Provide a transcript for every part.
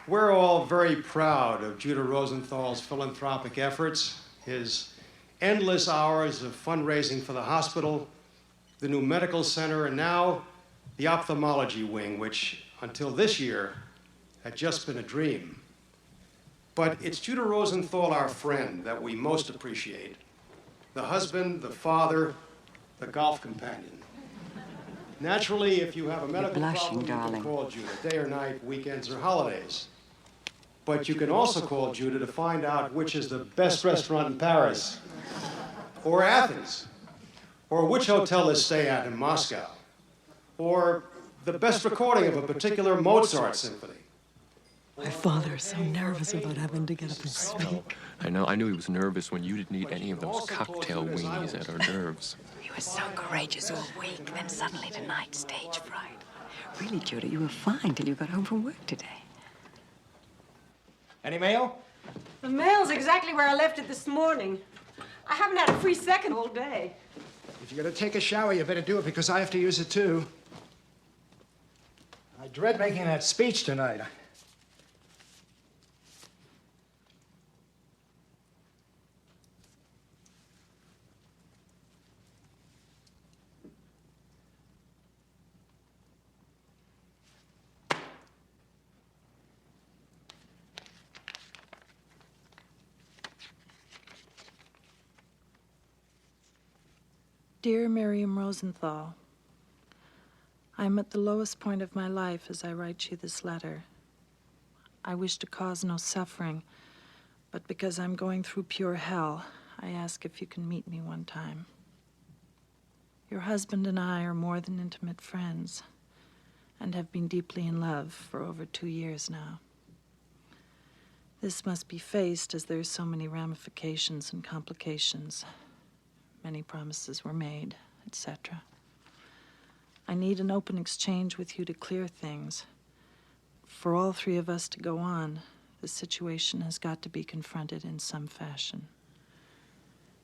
We're all very proud of Judah Rosenthal's philanthropic efforts, his endless hours of fundraising for the hospital, the new medical center, and now the ophthalmology wing, which until this year had just been a dream. But it's Judah Rosenthal, our friend, that we most appreciate. The husband, the father, the golf companion. Naturally, if you have a medical problem, you can call Judah, day or night, weekends or holidays. But you can also call Judah to find out which is the best restaurant in Paris, or Athens, or which hotel to stay at in Moscow, or the best recording of a particular Mozart symphony. My father is so nervous about having to get up and speak. I know. I knew he was nervous when you didn't eat any of those cocktail weenies at our nerves. You were so courageous all week, then suddenly tonight, stage fright. Really, Judah, you were fine till you got home from work today. Any mail? The mail's exactly where I left it this morning. I haven't had a free second all day. If you're gonna take a shower, you better do it because I have to use it too. I dread making that speech tonight. Dear Miriam Rosenthal, I am at the lowest point of my life as I write you this letter. I wish to cause no suffering, but because I'm going through pure hell, I ask if you can meet me one time. Your husband and I are more than intimate friends and have been deeply in love for over 2 years now. This must be faced as there are so many ramifications and complications. Many promises were made, etc. I need an open exchange with you to clear things. For all three of us to go on, the situation has got to be confronted in some fashion.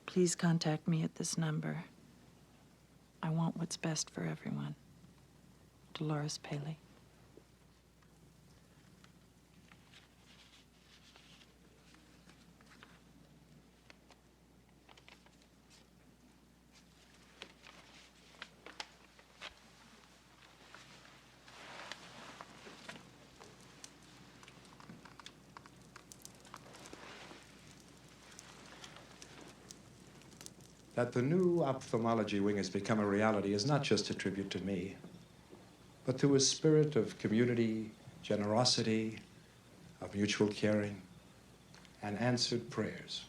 Please contact me at this number. I want what's best for everyone. Dolores Paley. That the new ophthalmology wing has become a reality is not just a tribute to me, but to a spirit of community, generosity, of mutual caring, and answered prayers.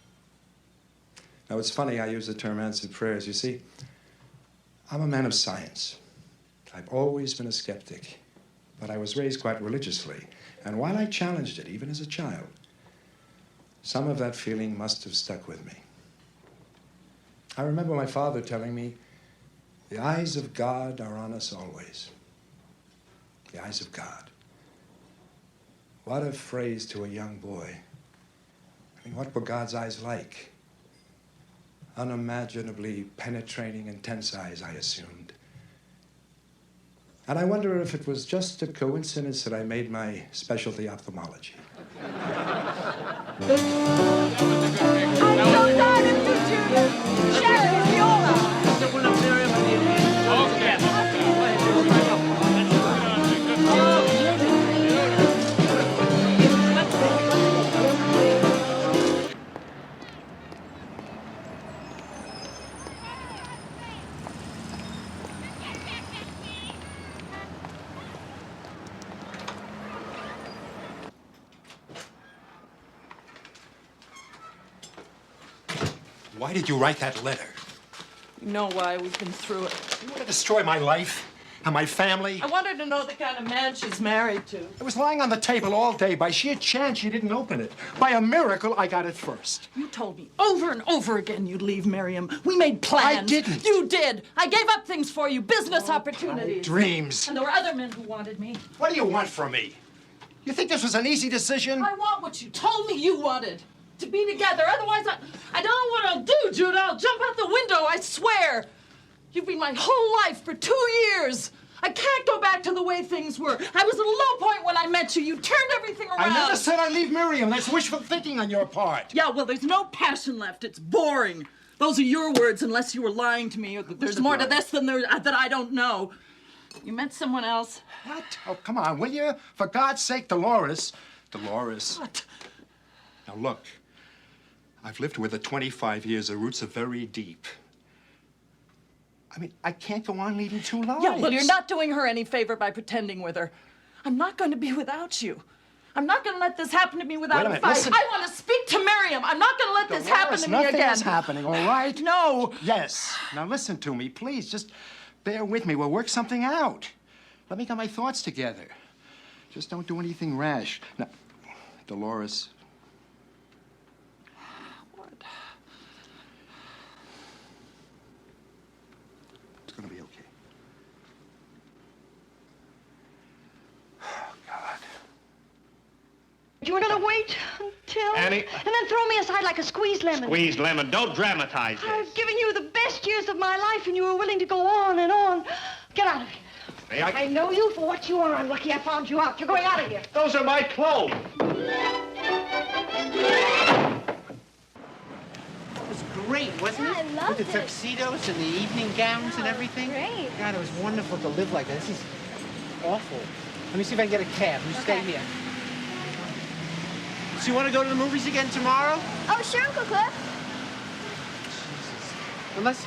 Now, it's funny I use the term answered prayers. You see, I'm a man of science. I've always been a skeptic, but I was raised quite religiously. And while I challenged it, even as a child, some of that feeling must have stuck with me. I remember my father telling me, the eyes of God are on us always. The eyes of God. What a phrase to a young boy. I mean, what were God's eyes like? Unimaginably penetrating, intense eyes, I assumed. And I wonder if it was just a coincidence that I made my specialty ophthalmology. I'm so tired of you, Judah. Sharon, Viola. Why did you write that letter? You know why. We've been through it. You want to destroy my life and my family? I wanted to know the kind of man she's married to. It was lying on the table all day. By sheer chance, you didn't open it. By a miracle, I got it first. You told me over and over again you'd leave Miriam. We made plans. I didn't. You did. I gave up things for you, business opportunities. Dreams. And there were other men who wanted me. What do you want from me? You think this was an easy decision? I want what you told me you wanted. To be together. Otherwise, I don't know what I'll do, Judah. I'll jump out the window, I swear. You've been my whole life for 2 years. I can't go back to the way things were. I was at a low point when I met you. You turned everything around. I never said I'd leave Miriam. That's wishful thinking on your part. Yeah, well, there's no passion left. It's boring. Those are your words, unless you were lying to me, or that there's more to this than that I don't know. You met someone else. What? Oh, come on, will you? For God's sake, Dolores. Dolores. What? Now, look. I've lived with her 25 years. Her roots are very deep. I mean, I can't go on leading two lives. Yeah, well, you're not doing her any favor by pretending with her. I'm not going to be without you. I'm not going to let this happen to me without a fight. Listen. I want to speak to Miriam. I'm not going to let this happen to me again. Nothing is happening, all right? No. Yes. Now, listen to me, please. Just bear with me. We'll work something out. Let me get my thoughts together. Just don't do anything rash. Now, Dolores. What? It's going to be okay. Oh, God. You're gonna wait until... Annie. And then throw me aside like a squeezed lemon. Squeezed lemon. Don't dramatize this. I've given you the best years of my life, and you were willing to go on and on. Get out of here. May I know you for what you are. I'm lucky I found you out. You're going out of here. Those are my clothes. It was great, wasn't it? I loved With the it. tuxedos and the evening gowns and everything. Great. God, it was wonderful to live like that. This is awful. Let me see if I can get a cab. You stay here. So you want to go to the movies again tomorrow? Oh, sure, Uncle Cliff. Unless...